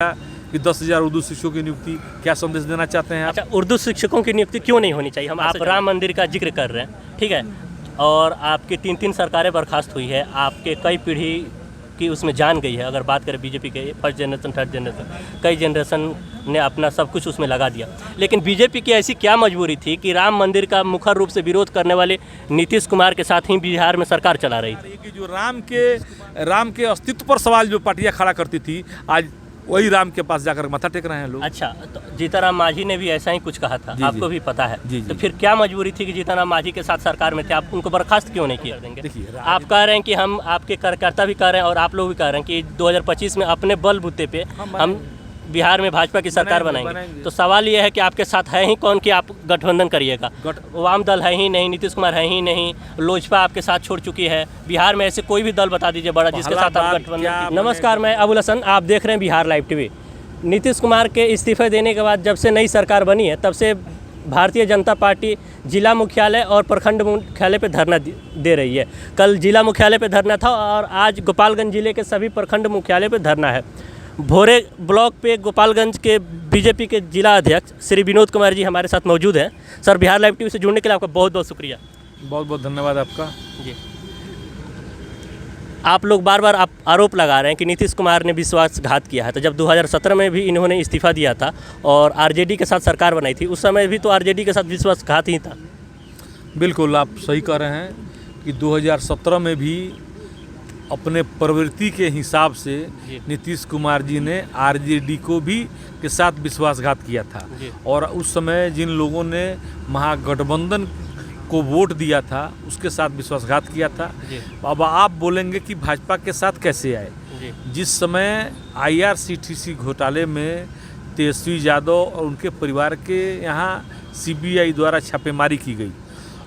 कि 10,000 उर्दू शिक्षकों की नियुक्ति, क्या संदेश देना चाहते हैं आप? अच्छा, उर्दू शिक्षकों की नियुक्ति क्यों नहीं होनी चाहिए? आप राम मंदिर का जिक्र कर रहे हैं, ठीक है, और आपकी 3 सरकारें बर्खास्त हुई है, आपके कई पीढ़ी की उसमें जान गई है। अगर बात करें बीजेपी के फर्स्ट जनरेशन, थर्ड जनरेशन, कई जनरेशन ने अपना सब कुछ उसमें लगा दिया, लेकिन बीजेपी की ऐसी क्या मजबूरी थी कि राम मंदिर का मुखर रूप से विरोध करने वाले नीतीश कुमार के साथ ही बिहार में सरकार चला रही थी? कि जो राम के अस्तित्व पर सवाल जो पार्टियां खड़ा करती थी, आज वही राम के पास जाकर माथा टेक रहे हैं लोग। अच्छा, तो जीतनराम मांझी ने भी ऐसा ही कुछ कहा था, आपको भी पता है। जी, तो फिर क्या मजबूरी थी कि जीतनराम मांझी के साथ सरकार में थे, आप उनको बर्खास्त क्यों नहीं किया देंगे? देखिए, आप कह रहे हैं कि हम आपके कार्यकर्ता भी कह रहे हैं और आप लोग भी कह रहे हैं कि 2025 में अपने बलबूते पे हम बिहार में भाजपा की सरकार बनाएंगे। तो सवाल ये है कि आपके साथ है ही कौन कि आप गठबंधन करिएगा? वाम दल है ही नहीं, नीतीश कुमार है ही नहीं, लोजपा आपके साथ छोड़ चुकी है। बिहार में ऐसे कोई भी दल बता दीजिए बड़ा जिसके साथ आप गठबंधन। नमस्कार, मैं अबुल हसन, आप देख रहे हैं बिहार लाइव टीवी। नीतीश कुमार के इस्तीफे देने के बाद जब से नई सरकार बनी है, तब से भारतीय जनता पार्टी जिला मुख्यालय और प्रखंड मुख्यालय पे धरना दे रही है। कल जिला मुख्यालय पे धरना था और आज गोपालगंज जिले के सभी प्रखंड मुख्यालय पे धरना है। भोरे ब्लॉक पे गोपालगंज के बीजेपी के जिला अध्यक्ष श्री विनोद कुमार जी हमारे साथ मौजूद हैं। सर, बिहार लाइव टीवी से जुड़ने के लिए आपका बहुत बहुत शुक्रिया। बहुत बहुत धन्यवाद आपका। जी, आप लोग बार बार आप आरोप लगा रहे हैं कि नीतीश कुमार ने विश्वासघात किया है। तो जब 2017 में भी इन्होंने इस्तीफा दिया था और आरजेडी के साथ सरकार बनाई थी, उस समय भी तो आरजेडी के साथ विश्वासघात ही था। बिल्कुल, आप सही कह रहे हैं कि 2017 में भी अपने प्रवृत्ति के हिसाब से नीतीश कुमार जी ने आरजेडी को भी के साथ विश्वासघात किया था। और उस समय जिन लोगों ने महागठबंधन को वोट दिया था उसके साथ विश्वासघात किया था। अब आप बोलेंगे कि भाजपा के साथ कैसे आए? जिस समय IRCTC घोटाले में तेजस्वी यादव और उनके परिवार के यहाँ CBI द्वारा छापेमारी की गई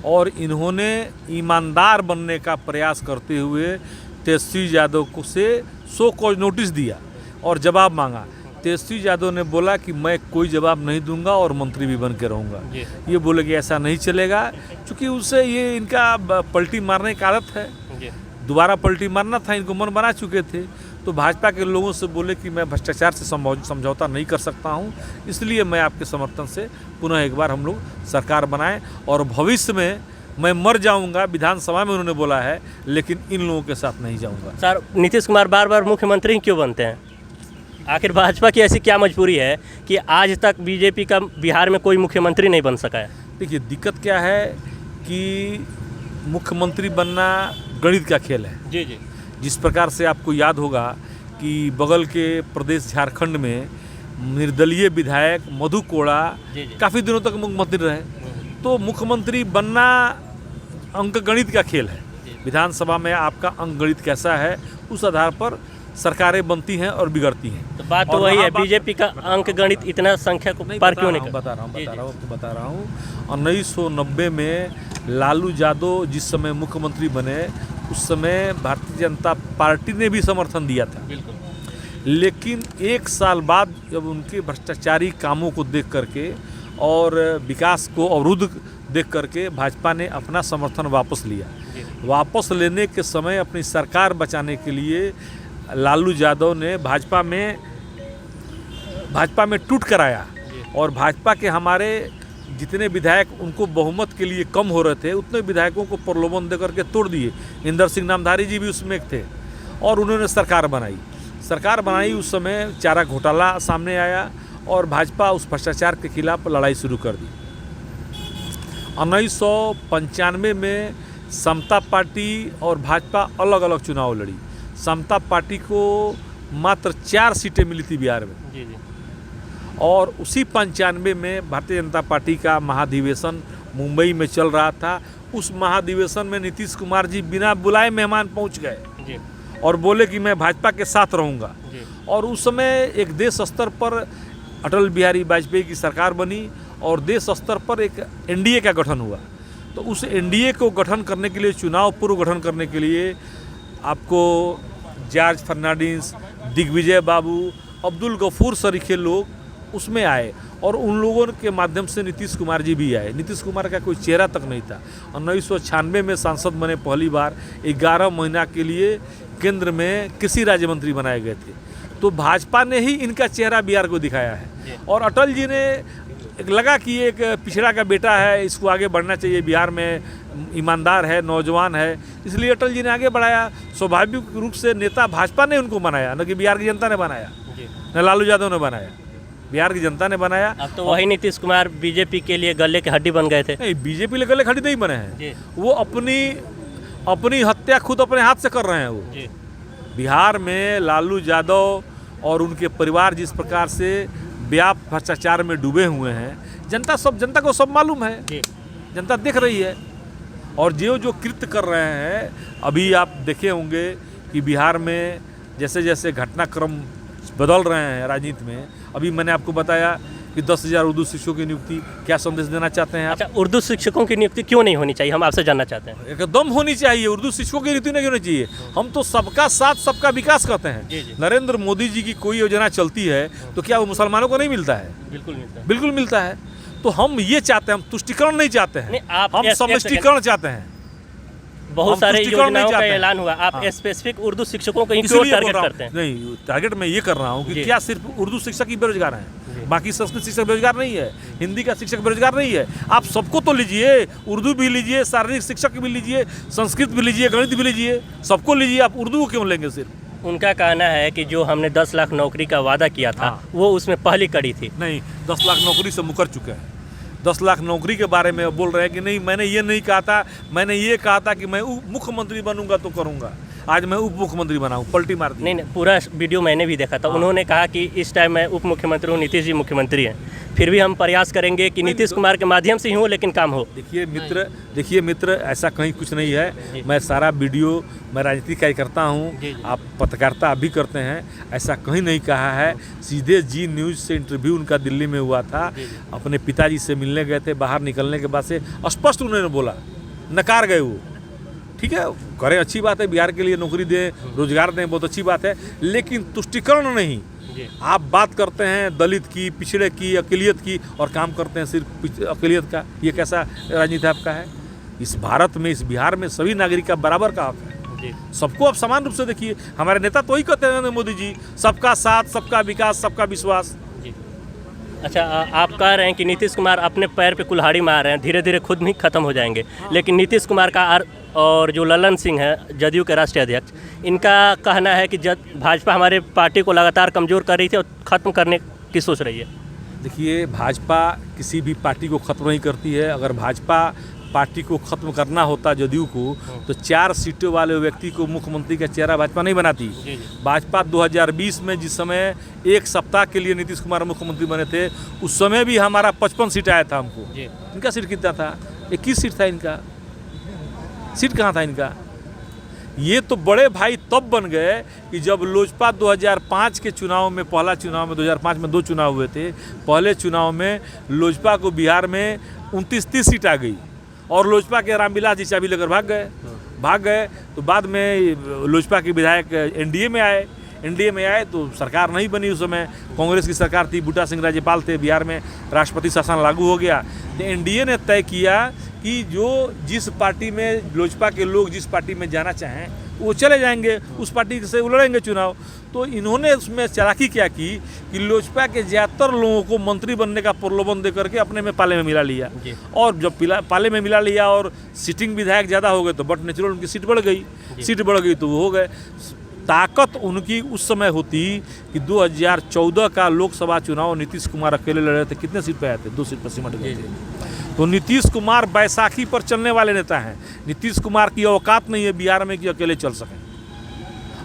और इन्होंने ईमानदार बनने का प्रयास करते हुए तेजस्वी यादव को से सो कॉज नोटिस दिया और जवाब मांगा। तेजस्वी यादव ने बोला कि मैं कोई जवाब नहीं दूंगा और मंत्री भी बन के रहूँगा। ये बोले कि ऐसा नहीं चलेगा, क्योंकि उससे ये इनका पलटी मारने की आदत है। दोबारा पलटी मारना था, इनको मन बना चुके थे। तो भाजपा के लोगों से बोले कि मैं भ्रष्टाचार से समझौता नहीं कर सकता हूँ, इसलिए मैं आपके समर्थन से पुनः एक बार हम लोग सरकार बनाएं और भविष्य में मैं मर जाऊंगा, विधानसभा में उन्होंने बोला है, लेकिन इन लोगों के साथ नहीं जाऊंगा। सर, नीतीश कुमार बार बार मुख्यमंत्री क्यों बनते हैं? आखिर भाजपा की ऐसी क्या मजबूरी है कि आज तक बीजेपी का बिहार में कोई मुख्यमंत्री नहीं बन सका है? देखिए, दिक्कत क्या है कि मुख्यमंत्री बनना गणित का खेल है। जी जी। जिस प्रकार से आपको याद होगा कि बगल के प्रदेश झारखंड में निर्दलीय विधायक मधु कोड़ा काफ़ी दिनों तक मुख्यमंत्री रहे। तो मुख्यमंत्री बनना अंकगणित का खेल है। विधानसभा में आपका अंकगणित कैसा है, उस आधार पर सरकारें बनती हैं और बिगड़ती हैं। तो बात तो वही है, बीजेपी का अंकगणित इतना संख्या को पार क्यों नहीं? बता रहा हूँ 1990 में लालू यादव जिस समय मुख्यमंत्री बने, उस समय भारतीय जनता पार्टी ने भी समर्थन दिया था। बिल्कुल। लेकिन 1 साल बाद जब उनके भ्रष्टाचारी कामों को देख करके और विकास को अवरुद्ध देख करके भाजपा ने अपना समर्थन वापस लिया। वापस लेने के समय अपनी सरकार बचाने के लिए लालू यादव ने भाजपा में टूट कराया और भाजपा के हमारे जितने विधायक उनको बहुमत के लिए कम हो रहे थे, उतने विधायकों को प्रलोभन दे करके तोड़ दिए। इंदर सिंह नामधारी जी भी उसमें एक थे और उन्होंने सरकार बनाई। उस समय चारा घोटाला सामने आया और भाजपा उस भ्रष्टाचार के खिलाफ लड़ाई शुरू कर दी। 1995 में समता पार्टी और भाजपा अलग अलग चुनाव लड़ी। समता पार्टी को मात्र 4 सीटें मिली थी बिहार में। जी। और उसी 95 में भारतीय जनता पार्टी का महाधिवेशन मुंबई में चल रहा था। उस महाधिवेशन में नीतीश कुमार जी बिना बुलाए मेहमान पहुंच गए और बोले कि मैं भाजपा के साथ रहूँगा। और उस समय एक देश स्तर पर अटल बिहारी वाजपेयी की सरकार बनी और देश स्तर पर एक NDA का गठन हुआ। तो उस NDA को गठन करने के लिए, चुनाव पूर्व गठन करने के लिए आपको जॉर्ज फर्नांडिस, दिग्विजय बाबू, अब्दुल गफूर सरीखे लोग उसमें आए और उन लोगों के माध्यम से नीतीश कुमार जी भी आए। नीतीश कुमार का कोई चेहरा तक नहीं था। 1996 में सांसद बने पहली बार। 11 महीना के लिए केंद्र में कृषि राज्य मंत्री बनाए गए थे। तो भाजपा ने ही इनका चेहरा बिहार को दिखाया है। और अटल जी ने लगा कि एक पिछड़ा का बेटा है, इसको आगे बढ़ना चाहिए, बिहार में ईमानदार है, नौजवान है, इसलिए अटल जी ने आगे बढ़ाया। स्वाभाविक रूप से नेता भाजपा ने उनको बनाया, न कि बिहार की जनता ने बनाया, न लालू यादव ने बनाया, बिहार की जनता ने बनाया। अब तो वही नीतीश कुमार बीजेपी के लिए गले के हड्डी बन गए थे। नहीं, बीजेपी के गले खड़ी नहीं बने हैं, वो अपनी हत्या खुद अपने हाथ से कर रहे हैं। वो बिहार में लालू यादव और उनके परिवार जिस प्रकार से व्यापक भ्रष्टाचार में डूबे हुए हैं, जनता को सब मालूम है, जनता देख रही है। और जो कृत्य कर रहे हैं, अभी आप देखे होंगे कि बिहार में जैसे जैसे घटनाक्रम बदल रहे हैं राजनीति में, अभी मैंने आपको बताया कि 10,000 उर्दू शिक्षकों की नियुक्ति, क्या संदेश देना चाहते हैं आप? अच्छा, उर्दू शिक्षकों की नियुक्ति क्यों नहीं होनी चाहिए, हम आपसे जानना चाहते हैं। एकदम होनी चाहिए, उर्दू शिक्षकों की नियुक्ति नहीं होनी चाहिए। हम तो सबका साथ सबका विकास करते हैं। नरेंद्र मोदी जी की कोई योजना चलती है तो क्या वो मुसलमानों को नहीं मिलता है? बिल्कुल मिलता है, बिल्कुल मिलता है। तो हम ये चाहते हैं, हम तुष्टिकरण नहीं चाहते हैं, हम समष्टिकरण चाहते हैं। बहुत सारे योजनाओं का ऐलान हुआ, आप स्पेसिफिक उर्दू शिक्षकों को ही क्यों टारगेट करते हैं? नहीं, टारगेट मैं ये कर रहा हूँ कि क्या सिर्फ उर्दू शिक्षक ही बेरोजगार हैं, बाकी संस्कृत शिक्षक बेरोजगार नहीं है, हिंदी का शिक्षक बेरोजगार नहीं है। आप सबको तो लीजिए, उर्दू भी लीजिए, शारीरिक शिक्षक भी लीजिए, संस्कृत भी लीजिए, गणित भी लीजिए, सबको लीजिए। आप उर्दू को क्यों लेंगे सिर्फ? उनका कहना है कि जो हमने 10 लाख नौकरी का वादा किया था, वो उसमें पहली कड़ी थी। नहीं, 10 लाख नौकरी से मुकर चुके हैं। 10 लाख नौकरी के बारे में बोल रहे हैं कि नहीं, मैंने ये नहीं कहा था, मैंने ये कहा था कि मैं मुख्यमंत्री बनूंगा तो करूंगा। आज मैं उप मुख्यमंत्री बनाऊं, पलटी मार दी। नहीं, पूरा वीडियो मैंने भी देखा था। उन्होंने कहा कि इस टाइम मैं उप मुख्यमंत्री हूँ, नीतीश जी मुख्यमंत्री हैं, फिर भी हम प्रयास करेंगे कि नीतीश कुमार के माध्यम से ही हो, लेकिन काम हो। देखिए मित्र, ऐसा कहीं कुछ नहीं है। मैं सारा वीडियो, मैं राजनीति का ही करता हूँ, आप पत्रकारिता भी करते हैं, ऐसा कहीं नहीं कहा है। सीधे जी न्यूज़ से इंटरव्यू उनका दिल्ली में हुआ था, अपने पिताजी से मिलने गए थे, बाहर निकलने के बाद से स्पष्ट उन्होंने बोला, नकार गए वो। ठीक है, करें, अच्छी बात है, बिहार के लिए नौकरी दें, रोजगार दें, बहुत अच्छी बात है, लेकिन तुष्टिकरण नहीं। आप बात करते हैं दलित की, पिछड़े की, अक़लियत की, और काम करते हैं सिर्फ अक़लियत का। ये कैसा राजनीति आपका है? इस भारत में, इस बिहार में सभी नागरिक का बराबर का हक है, सबको आप समान रूप से देखिए। हमारे नेता तो ही कहते हैं नरेंद्र मोदी जी, सबका साथ, सबका विकास, सबका विश्वास। अच्छा, आप कह रहे हैं कि नीतीश कुमार अपने पैर पे कुल्हाड़ी मार रहे हैं, धीरे धीरे खुद भी खत्म हो जाएंगे। लेकिन नीतीश कुमार का और जो ललन सिंह है, जदयू के राष्ट्रीय अध्यक्ष, इनका कहना है कि भाजपा हमारे पार्टी को लगातार कमज़ोर कर रही थी और ख़त्म करने की सोच रही है। देखिए, भाजपा किसी भी पार्टी को ख़त्म नहीं करती है। अगर भाजपा पार्टी को ख़त्म करना होता जदयू को, तो 4 सीटों वाले व्यक्ति को मुख्यमंत्री का चेहरा भाजपा नहीं बनाती। भाजपा 2020 में जिस समय 1 सप्ताह के लिए नीतीश कुमार मुख्यमंत्री बने थे, उस समय भी हमारा 55 सीट आया था हमको। इनका सीट कितना था? 21 सीट था इनका। सीट कहाँ था इनका? ये तो बड़े भाई तब बन गए कि जब लोजपा 2005 के चुनाव में, पहला चुनाव में, 2005 में 2 चुनाव हुए थे। पहले चुनाव में लोजपा को बिहार में 29-30 सीट आ गई, और लोजपा के रामविलास जी चाबी लेकर भाग गए। तो बाद में लोजपा के विधायक एनडीए में आए तो सरकार नहीं बनी। उस समय कांग्रेस की सरकार थी, बूटा सिंह राज्यपाल थे, बिहार में राष्ट्रपति शासन लागू हो गया। तो एनडीए ने तय किया कि जिस पार्टी में लोजपा के लोग जिस पार्टी में जाना चाहें वो चले जाएंगे, उस पार्टी से लड़ेंगे चुनाव। तो इन्होंने उसमें चालाकी क्या की कि लोजपा के ज़्यादातर लोगों को मंत्री बनने का प्रलोभन दे करके अपने में पाले में मिला लिया। और जब पाले में मिला लिया और सिटिंग विधायक ज़्यादा हो गए तो बट नेचुरल उनकी सीट बढ़ गई तो वो हो गए। ताकत उनकी उस समय होती कि 2014 का लोकसभा चुनाव नीतीश कुमार अकेले लड़ रहे थे, कितने सीट पे आए थे? 2 सीट पर सिमट गए थे। तो नीतीश कुमार बैसाखी पर चलने वाले नेता हैं। नीतीश कुमार की औकात नहीं है बिहार में कि अकेले चल सकें।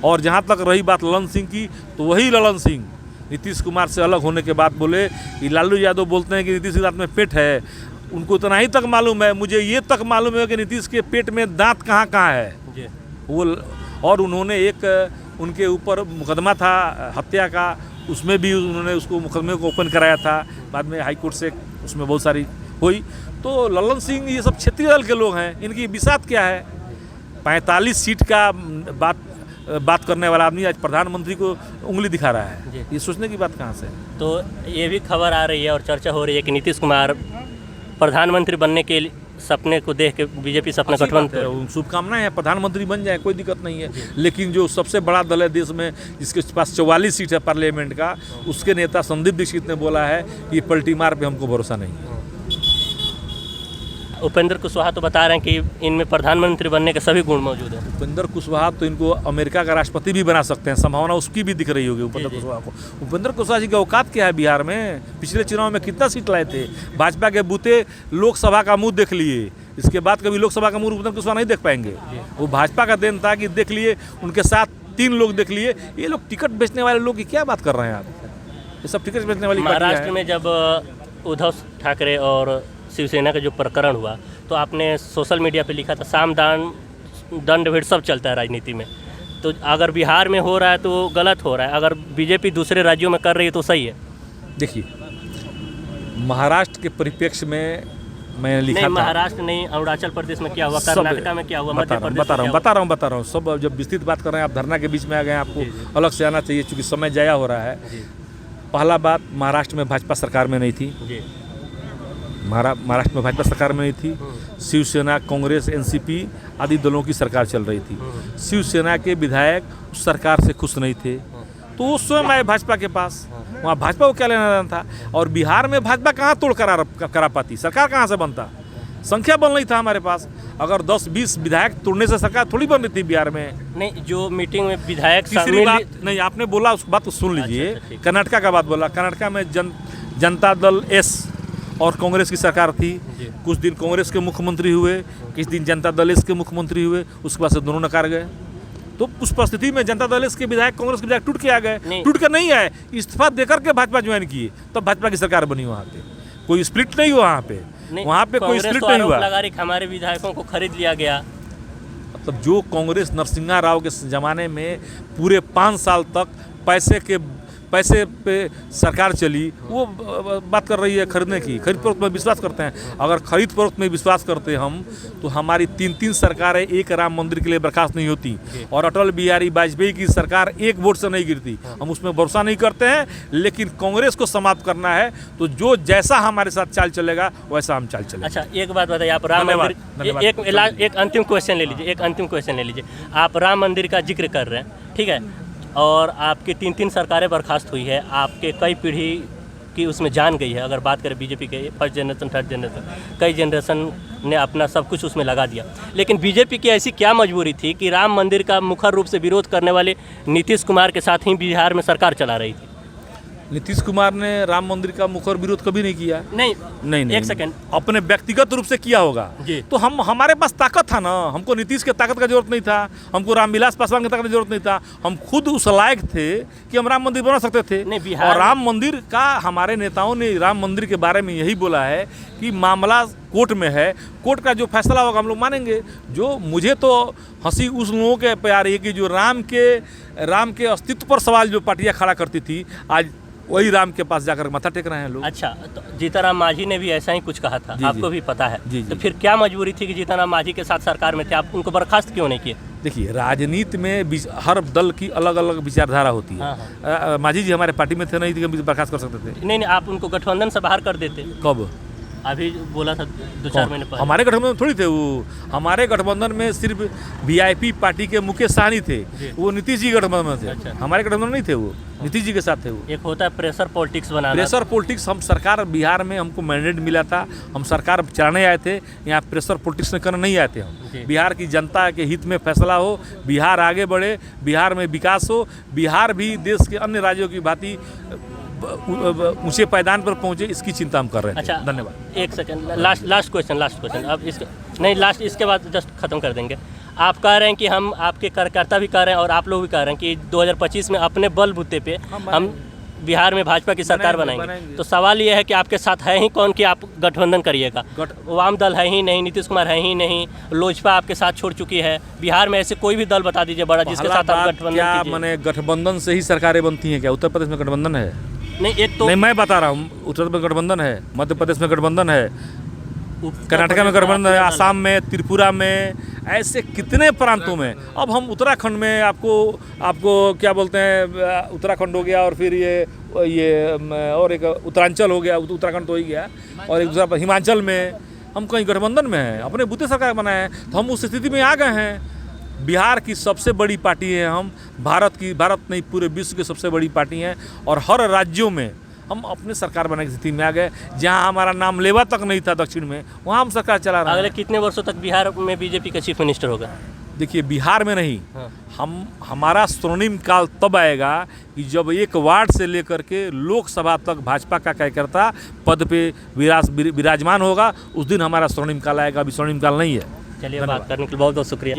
और जहाँ तक रही बात ललन सिंह की, तो वही ललन सिंह नीतीश कुमार से अलग होने के बाद बोले कि लालू यादव बोलते हैं कि नीतीश के दांत में पेट है। उनको इतना ही तक मालूम है, मुझे ये तक मालूम है कि नीतीश के पेट में दांत कहाँ कहाँ है वो। और उन्होंने एक उनके ऊपर मुकदमा था हत्या का, उसमें भी उन्होंने उसको मुकदमे को ओपन कराया था। बाद में हाई कोर्ट से उसमें बहुत सारी हुई। तो ललन सिंह ये सब क्षेत्रीय दल के लोग हैं, इनकी विसात क्या है? 45 सीट का बात करने वाला आदमी आज प्रधानमंत्री को उंगली दिखा रहा है। ये सोचने की बात कहाँ से? तो ये भी खबर आ रही है और चर्चा हो रही है कि नीतीश कुमार प्रधानमंत्री बनने के सपने को देख के बीजेपी से अपना अच्छी बात गठबंधन। है, शुभकामनाएं हैं, प्रधानमंत्री बन जाए, कोई दिक्कत नहीं है। लेकिन जो सबसे बड़ा दल है देश में, जिसके पास 44 सीट है पार्लियामेंट का, उसके नेता संदीप दीक्षित ने बोला है कि पलटी मार पे हमको भरोसा नहीं है। उपेंद्र कुशवाहा तो बता रहे हैं कि इनमें प्रधानमंत्री बनने के सभी गुण मौजूद हैं। उपेंद्र कुशवाहा तो इनको अमेरिका का राष्ट्रपति भी बना सकते हैं, संभावना उसकी भी दिख रही होगी उपेंद्र कुशवाहा को। उपेंद्र कुशवाहा जी की औकात क्या है बिहार में? पिछले चुनाव में कितना सीट लाए थे? भाजपा के बूते लोकसभा का मुंह देख लिए, इसके बाद कभी लोकसभा का मुंह उपेंद्र कुशवाहा नहीं देख पाएंगे। वो भाजपा का देन था कि देख लिए, उनके साथ 3 लोग देख लिए। ये लोग टिकट बेचने वाले लोग की क्या बात कर रहे हैं आप? ये सब टिकट बेचने वाली पार्टियां हैं। महाराष्ट्र में जब उद्धव ठाकरे और शिवसेना का जो प्रकरण हुआ तो आपने सोशल मीडिया पे लिखा था साम दान दंड भेद सब चलता है राजनीति में। तो अगर बिहार में हो रहा है तो गलत हो रहा है, अगर बीजेपी दूसरे राज्यों में कर रही है तो सही है। देखिए, महाराष्ट्र के परिप्रेक्ष्य में मैंने लिखा नहीं, था, महाराष्ट्र नहीं, अरुणाचल प्रदेश में क्या हुआ, कर्नाटका में क्या हुआ, मध्य प्रदेश बता रहा हूँ सब। जब विस्तृत बात कर रहे हैं आप, धरना के बीच में आ गए, आपको अलग से आना चाहिए क्योंकि समय जाया हो रहा है। पहला बात, महाराष्ट्र में भाजपा सरकार में नहीं थी। महाराष्ट्र में भाजपा सरकार में नहीं थी। शिवसेना, कांग्रेस, एनसीपी आदि दलों की सरकार चल रही थी। शिवसेना के विधायक उस सरकार से खुश नहीं थे, तो वो स्वयं आए भाजपा के पास। वहाँ भाजपा को क्या लेना देना था? और बिहार में भाजपा कहाँ तोड़ करा पाती? सरकार कहाँ से बनता? संख्या बन नहीं था हमारे पास। अगर 10-20 विधायक तोड़ने से सरकार थोड़ी बन रही थी बिहार में। नहीं, जो मीटिंग में विधायक तीसरी बात नहीं, आपने बोला उस बात को सुन लीजिए। अच्छा, कर्नाटका का बात बोला। कर्नाटका में जनता दल एस और कांग्रेस की सरकार थी। कुछ दिन कांग्रेस के मुख्यमंत्री हुए, कुछ दिन जनता दल एस के मुख्यमंत्री हुए, उसके बाद से दोनों नकार गए। तो उस परिस्थिति में जनता दल एस के विधायक कांग्रेस के विधायक टूट के आ गए। टूट कर नहीं आए, इस्तीफा देकर के भाजपा ज्वाइन किए, तब भाजपा की सरकार बनी। वहाँ पे कोई स्प्लिट नहीं हुआ। वहाँ पे कोई स्प्लिट नहीं हुआ। हमारे विधायकों को खरीद लिया गया। मतलब जो कांग्रेस नरसिंहा राव के ज़माने में पूरे 5 साल तक पैसे पे सरकार चली, वो बात कर रही है खरीदने की। खरीद फरोख्त में विश्वास करते हैं। अगर खरीद फरोख्त में विश्वास करते हम, तो हमारी 3 सरकारें एक राम मंदिर के लिए बर्खास्त नहीं होती, और अटल बिहारी वाजपेयी की सरकार 1 वोट से नहीं गिरती। हम उसमें भरोसा नहीं करते हैं। लेकिन कांग्रेस को समाप्त करना है तो जो जैसा हमारे साथ चाल चलेगा वैसा हम चाल चलेंगे। अच्छा, एक बात बताइए, आप राम मंदिर, एक अंतिम क्वेश्चन ले लीजिए। आप राम मंदिर का जिक्र कर रहे हैं, ठीक है, और आपकी 3 सरकारें बर्खास्त हुई है, आपके कई पीढ़ी की उसमें जान गई है। अगर बात करें बीजेपी के फर्स्ट जनरेशन, थर्ड जनरेशन, कई जनरेशन ने अपना सब कुछ उसमें लगा दिया। लेकिन बीजेपी की ऐसी क्या मजबूरी थी कि राम मंदिर का मुखर रूप से विरोध करने वाले नीतीश कुमार के साथ ही बिहार में सरकार चला रही थी? नीतीश कुमार ने राम मंदिर का मुखर विरोध कभी नहीं किया। नहीं, एक सेकंड, अपने व्यक्तिगत रूप से किया होगा। तो हमारे पास ताकत था ना। हमको नीतीश के ताकत का जरूरत नहीं था, हमको रामविलास पासवान की ताकत की जरूरत नहीं था। हम खुद उस लायक थे कि हम राम मंदिर बना सकते थे। और राम मंदिर का हमारे नेताओं ने राम मंदिर के बारे में यही बोला है कि मामला कोर्ट में है, कोर्ट का जो फैसला होगा हम लोग मानेंगे। जो मुझे तो हंसी उस लोगों के पे आ रही है कि जो राम के अस्तित्व पर सवाल जो पार्टियां खड़ा करती थी, आज वही राम के पास जाकर माथा टेक रहे हैं लोग। अच्छा, तो जीतनराम मांझी ने भी ऐसा ही कुछ कहा था, आपको भी पता है। तो फिर क्या मजबूरी थी कि जीतनराम मांझी के साथ सरकार में थे, आप उनको बर्खास्त क्यों नहीं किए? देखिए, राजनीति में हर दल की अलग अलग विचारधारा होती है। मांझी जी हमारे पार्टी में थे, नहीं थे बर्खास्त कर सकते थे। नहीं, आप उनको गठबंधन से बाहर कर देते। कब? अभी बोला था 2-4 महीने पहले। हमारे गठबंधन में थोड़ी थे वो। हमारे गठबंधन में सिर्फ वीआईपी पार्टी के मुकेश सहनी थे, वो नीतीश जी गठबंधन में थे। अच्छा। हमारे गठबंधन नहीं थे, वो नीतीश जी के साथ थे। वो एक होता है प्रेशर पॉलिटिक्स बनाना। प्रेशर पॉलिटिक्स, हम सरकार बिहार में हमको मैंडेट मिला था, हम सरकार चलाने आए थे। यहाँ प्रेशर पॉलिटिक्स में करने नहीं आए थे हम। बिहार की जनता के हित में फैसला हो, बिहार आगे बढ़े, बिहार में विकास हो, बिहार भी देश के अन्य राज्यों की भांति ऊंचे पायदान पर पहुंचे, इसकी चिंता हम कर रहे हैं। अच्छा, धन्यवाद। एक सेकंड, लास्ट क्वेश्चन। अब इसके बाद जस्ट खत्म कर देंगे। आप कह रहे हैं कि हम आपके कार्यकर्ता भी कह रहे हैं और आप लोग भी कह रहे हैं कि 2025 में अपने बलबूते पे हम बिहार में भाजपा की सरकार बनाएंगे। तो सवाल ये है कि आपके साथ है ही कौन कि आप गठबंधन करिएगा? वाम दल है ही नहीं, नीतीश कुमार है ही नहीं, लोजपा आपके साथ छोड़ चुकी है। बिहार में ऐसे कोई भी दल बता दीजिए बड़ा जिसके साथ आप गठबंधन कीजिए। मैंने गठबंधन से ही सरकारें बनती हैं क्या? उत्तर प्रदेश में गठबंधन है? नहीं, मैं बता रहा हूँ, उत्तर प्रदेश में गठबंधन है, मध्य प्रदेश में गठबंधन है, कर्नाटका में गठबंधन है, आसाम में, त्रिपुरा में, ऐसे कितने प्रांतों में। अब हम उत्तराखंड में आपको क्या बोलते हैं, उत्तराखंड हो गया, और फिर ये और एक उत्तरांचल हो गया, उत्तराखंड तो हो ही गया, और एक दूसरा हिमाचल में हम कहीं गठबंधन में हैं, अपने बूते सरकार बनाए हैं, तो हम उस स्थिति में आ गए हैं। बिहार की सबसे बड़ी पार्टी है हम, भारत नहीं पूरे विश्व की सबसे बड़ी पार्टी हैं, और हर राज्यों में हम अपने सरकार बनाने की स्थिति में आ गए। जहां हमारा नाम लेवा तक नहीं था दक्षिण में, वहां हम सरकार चला रहे हैं। अगले कितने वर्षों तक बिहार में बीजेपी का चीफ मिनिस्टर होगा? देखिए, बिहार में नहीं, हाँ। हमारा स्वर्णिम काल तब आएगा कि जब एक वार्ड से लेकर के लोकसभा तक भाजपा का कार्यकर्ता पद पे विराजमान होगा, उस दिन हमारा स्वर्णिम काल आएगा। अभी स्वर्णिम काल नहीं है। चलिए, बात करने के लिए बहुत बहुत शुक्रिया।